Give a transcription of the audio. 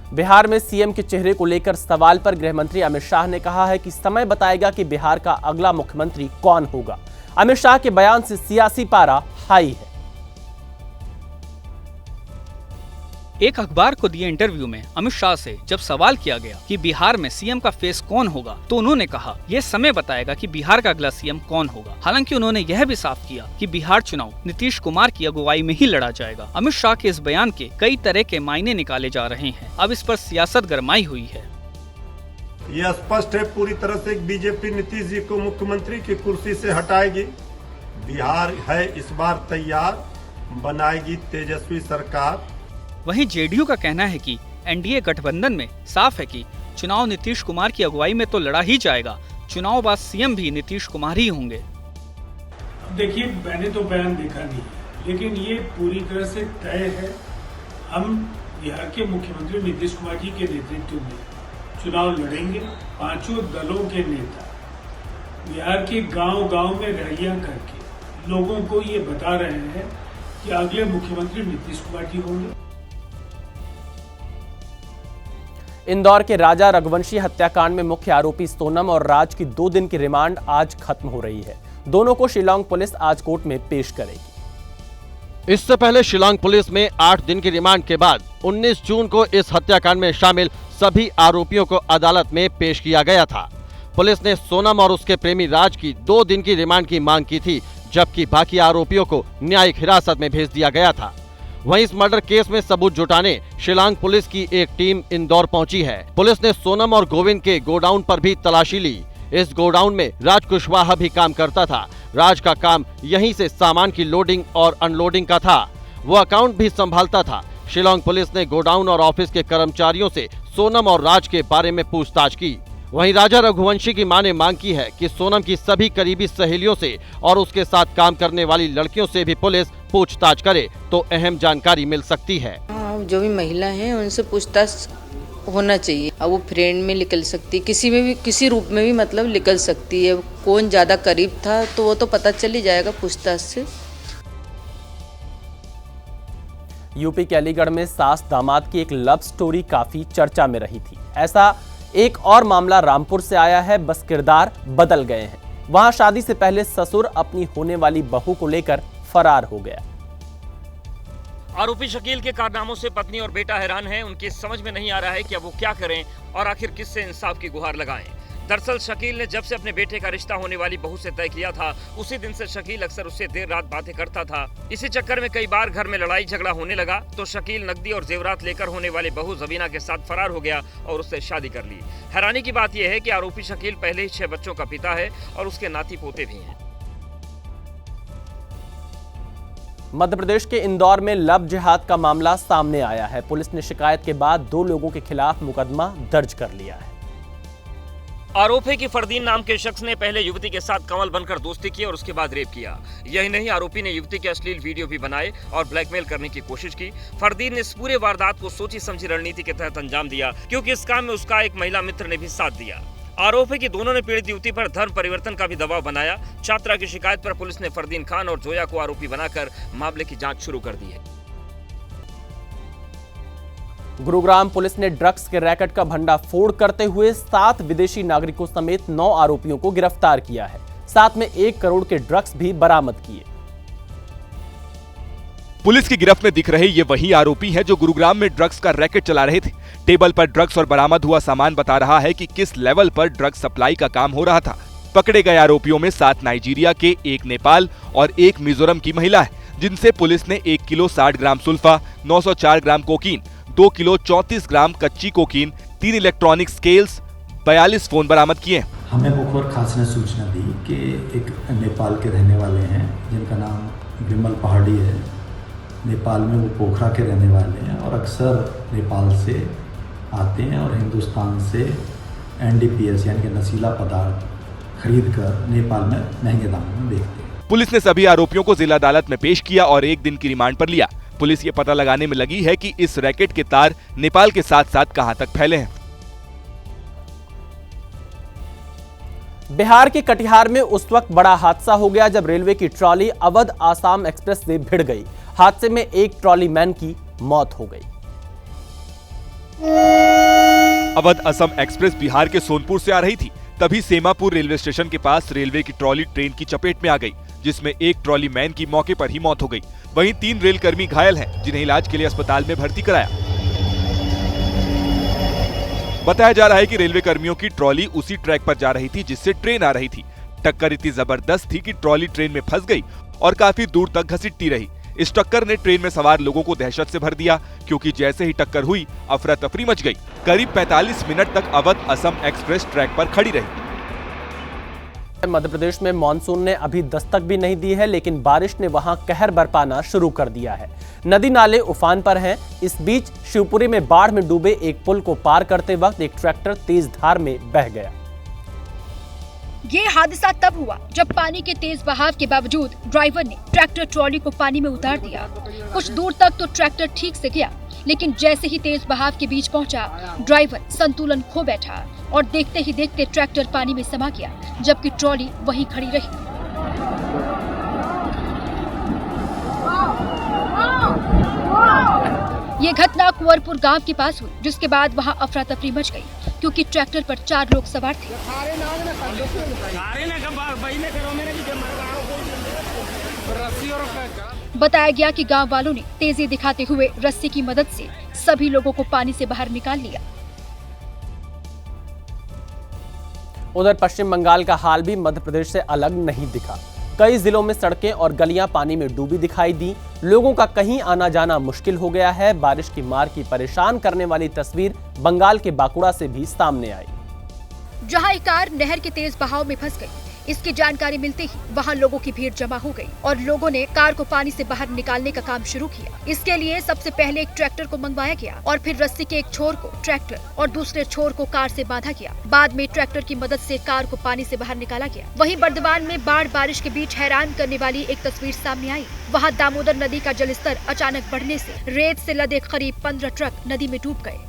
बिहार में सीएम के चेहरे को लेकर सवाल पर गृह मंत्री अमित शाह ने कहा है कि समय बताएगा कि बिहार का अगला मुख्यमंत्री कौन होगा। अमित शाह के बयान से सियासी पारा हाई है। एक अखबार को दिए इंटरव्यू में अमित शाह से जब सवाल किया गया कि बिहार में सीएम का फेस कौन होगा, तो उन्होंने कहा यह समय बताएगा कि बिहार का अगला सीएम कौन होगा। हालांकि उन्होंने यह भी साफ किया कि बिहार चुनाव नीतीश कुमार की अगुवाई में ही लड़ा जाएगा। अमित शाह के इस बयान के कई तरह के मायने निकाले जा रहे हैं। अब इस पर सियासत गरमाई हुई है। यह स्पष्ट है पूरी तरह से बीजेपी नीतीश जी को मुख्यमंत्री की कुर्सी से हटाएगी। बिहार है इस बार तैयार, बनाएगी तेजस्वी सरकार। वहीं जेडीयू का कहना है कि एनडीए गठबंधन में साफ है कि चुनाव नीतीश कुमार की अगुवाई में तो लड़ा ही जाएगा। चुनाव बाद सीएम भी नीतीश कुमार ही होंगे। देखिए, मैंने तो बयान देखा नहीं, लेकिन ये पूरी तरह से तय है। हम बिहार के मुख्यमंत्री नीतीश कुमार जी के नेतृत्व में चुनाव लड़ेंगे। पांचों दलों के नेता बिहार के गांव-गांव में रैलियां करके लोगों को ये बता रहे हैं कि अगले मुख्यमंत्री नीतीश कुमार जी होंगे। इंदौर के राजा रघुवंशी हत्याकांड में मुख्य आरोपी सोनम और राज की 2 दिन की रिमांड आज खत्म हो रही है। दोनों को शिलांग पुलिस आज कोर्ट में पेश करेगी। इससे पहले शिलांग पुलिस में 8 दिन की रिमांड के बाद 19 जून को इस हत्याकांड में शामिल सभी आरोपियों को अदालत में पेश किया गया था। पुलिस ने सोनम और उसके प्रेमी राज की 2 दिन की रिमांड की मांग की थी, जबकि बाकी आरोपियों को न्यायिक हिरासत में भेज दिया गया था। वहीं इस मर्डर केस में सबूत जुटाने शिलांग पुलिस की एक टीम इंदौर पहुंची है। पुलिस ने सोनम और गोविंद के गोडाउन पर भी तलाशी ली। इस गोडाउन में राज कुशवाहा भी काम करता था। राज का काम यहीं से सामान की लोडिंग और अनलोडिंग का था। वो अकाउंट भी संभालता था। शिलांग पुलिस ने गोडाउन और ऑफिस के कर्मचारियों से सोनम और राज के बारे में पूछताछ की। वहीं राजा रघुवंशी की मां ने मांग की है कि सोनम की सभी करीबी सहेलियों से और उसके साथ काम करने वाली लड़कियों से भी पुलिस पूछताछ करे तो अहम जानकारी मिल सकती है। जो भी महिला हैं उनसे पूछताछ होना चाहिए। अब वो फ्रेंड में निकल सकती है, किसी में भी, किसी रूप में भी मतलब निकल सकती है। कौन ज्यादा करीब था तो वो तो पता चल ही जाएगा पूछताछ से। यूपी के अलीगढ़ में सास दामाद की एक लव स्टोरी काफी चर्चा में रही थी। ऐसा एक और मामला रामपुर से आया है। बस किरदार बदल गए हैं। वहां शादी से पहले ससुर अपनी होने वाली बहू को लेकर फरार हो गया। आरोपी शकील के कारनामों से पत्नी और बेटा हैरान हैं। उनकी समझ में नहीं आ रहा है कि अब वो क्या करें और आखिर किससे इंसाफ की गुहार लगाएं। दरअसल शकील ने जब से अपने बेटे का रिश्ता होने वाली बहू से तय किया था, उसी दिन से शकील अक्सर उससे देर रात बातें करता था। इसी चक्कर में कई बार घर में लड़ाई झगड़ा होने लगा तो शकील नकदी और जेवरात लेकर होने वाली बहू जबीना के साथ फरार हो गया और उससे शादी कर ली। हैरानी की बात यह है कि आरोपी शकील पहले ही 6 बच्चों का पिता है और उसके नाती पोते भी हैं। मध्य प्रदेश के इंदौर में लव जिहाद का मामला सामने आया है। पुलिस ने शिकायत के बाद 2 लोगों के खिलाफ मुकदमा दर्ज कर लिया है। आरोप है कि फरदीन नाम के शख्स ने पहले युवती के साथ कंवल बनकर दोस्ती की और उसके बाद रेप किया। यही नहीं, आरोपी ने युवती के अश्लील वीडियो भी बनाए और ब्लैकमेल करने की कोशिश की। फरदीन ने इस पूरे वारदात को सोची समझी रणनीति के तहत अंजाम दिया, क्योंकि इस काम में उसका एक महिला मित्र ने भी साथ दिया। आरोप है कि दोनों ने पीड़ित युवती पर धर्म परिवर्तन का भी दबाव बनाया। छात्रा की शिकायत पर पुलिस ने फरदीन खान और जोया को आरोपी बनाकर मामले की जांच शुरू कर दी है। गुरुग्राम पुलिस ने ड्रग्स के रैकेट का भंडाफोड़ करते हुए 7 विदेशी नागरिकों समेत 9 आरोपियों को गिरफ्तार किया है। साथ में 1 करोड़ के ड्रग्स भी बरामद किए। पुलिस की गिरफ्त में दिख रहे ये वही आरोपी हैं जो गुरुग्राम में ड्रग्स का रैकेट चला रहे थे। टेबल पर ड्रग्स और बरामद हुआ सामान बता रहा है कि किस लेवल पर ड्रग्स सप्लाई का काम हो रहा था। पकड़े गए आरोपियों में 7 नाइजीरिया के, 1 नेपाल और 1 मिजोरम की महिला है, जिनसे पुलिस ने 1 किलो 60 ग्राम सुल्फा, 904 ग्राम कोकीन, 2 किलो 34 ग्राम कच्ची कोकीन, 3 इलेक्ट्रॉनिक स्केल्स, 42 फोन बरामद किए। हमें मुखबिर खास ने सूचना दी कि एक नेपाल के रहने वाले हैं जिनका नाम विमल पहाड़ी है। नेपाल में वो पोखरा के रहने वाले हैं और अक्सर नेपाल से आते हैं और हिंदुस्तान से एनडीपीएस यानी कि नशीला पदार्थ खरीद कर नेपाल में महंगे दामों में बेचते हैं। पुलिस ने सभी आरोपियों को जिला अदालत में पेश किया और 1 दिन की रिमांड पर लिया। पुलिस ये पता लगाने में लगी है कि इस रैकेट के तार नेपाल के साथ साथ कहां तक फैले हैं। बिहार के कटिहार में उस वक्त बड़ा हादसा हो गया जब रेलवे की ट्रॉली अवध आसाम एक्सप्रेस से भिड़ गई। हादसे में एक ट्रॉली मैन की मौत हो गई। अवध असम एक्सप्रेस बिहार के सोनपुर से आ रही थी, तभी सेमापुर रेलवे स्टेशन के पास रेलवे की ट्रॉली ट्रेन की चपेट में आ गई, जिसमें एक ट्रॉली मैन की मौके पर ही मौत हो गई। वहीं 3 रेल कर्मी घायल हैं, जिन्हें इलाज के लिए अस्पताल में भर्ती कराया। बताया जा रहा है कि रेलवे कर्मियों की ट्रॉली उसी ट्रैक पर जा रही थी जिससे ट्रेन आ रही थी। टक्कर इतनी जबरदस्त थी कि ट्रॉली ट्रेन में फंस गई और काफी दूर तक घसीटती रही। इस टक्कर ने ट्रेन में सवार लोगों को दहशत से भर दिया, क्योंकि जैसे ही टक्कर हुई अफरा तफरी मच गई। करीब 45 मिनट तक अवध असम एक्सप्रेस ट्रैक पर खड़ी रही। मध्य प्रदेश में मानसून ने अभी दस्तक भी नहीं दी है, लेकिन बारिश ने वहां कहर बरपाना शुरू कर दिया है। नदी नाले उफान पर हैं। इस बीच शिवपुरी में बाढ़ में डूबे एक पुल को पार करते वक्त एक ट्रैक्टर तेज धार में बह गया। ये हादसा तब हुआ जब पानी के तेज बहाव के बावजूद ड्राइवर ने ट्रैक्टर ट्रॉली को पानी में उतार दिया। कुछ दूर तक तो ट्रैक्टर ठीक से गया, लेकिन जैसे ही तेज बहाव के बीच पहुंचा, ड्राइवर संतुलन खो बैठा और देखते ही देखते ट्रैक्टर पानी में समा गया, जबकि ट्रॉली वहीं खड़ी रही। ये घटना कुंवरपुर गांव के पास हुई, जिसके बाद वहां अफरा तफरी मच गई, क्योंकि ट्रैक्टर पर 4 लोग सवार थे। बताया गया कि गांव वालों ने तेजी दिखाते हुए रस्सी की मदद से सभी लोगों को पानी से बाहर निकाल लिया। उधर पश्चिम बंगाल का हाल भी मध्य प्रदेश से अलग नहीं दिखा। कई जिलों में सड़कें और गलियां पानी में डूबी दिखाई दी। लोगों का कहीं आना जाना मुश्किल हो गया है। बारिश की मार की परेशान करने वाली तस्वीर बंगाल के बांकुड़ा से भी सामने आई, जहां एक कार नहर के तेज बहाव में फंस गई। इसकी जानकारी मिलते ही वहां लोगों की भीड़ जमा हो गई और लोगों ने कार को पानी से बाहर निकालने का काम शुरू किया। इसके लिए सबसे पहले एक ट्रैक्टर को मंगवाया गया और फिर रस्सी के एक छोर को ट्रैक्टर और दूसरे छोर को कार से बांधा गया। बाद में ट्रैक्टर की मदद से कार को पानी से बाहर निकाला गया। वहीं बर्दवान में बाढ़ बारिश के बीच हैरान करने वाली एक तस्वीर सामने आई। वहाँ दामोदर नदी का जलस्तर अचानक बढ़ने से रेत से लदे करीब 15 ट्रक नदी में डूब गए।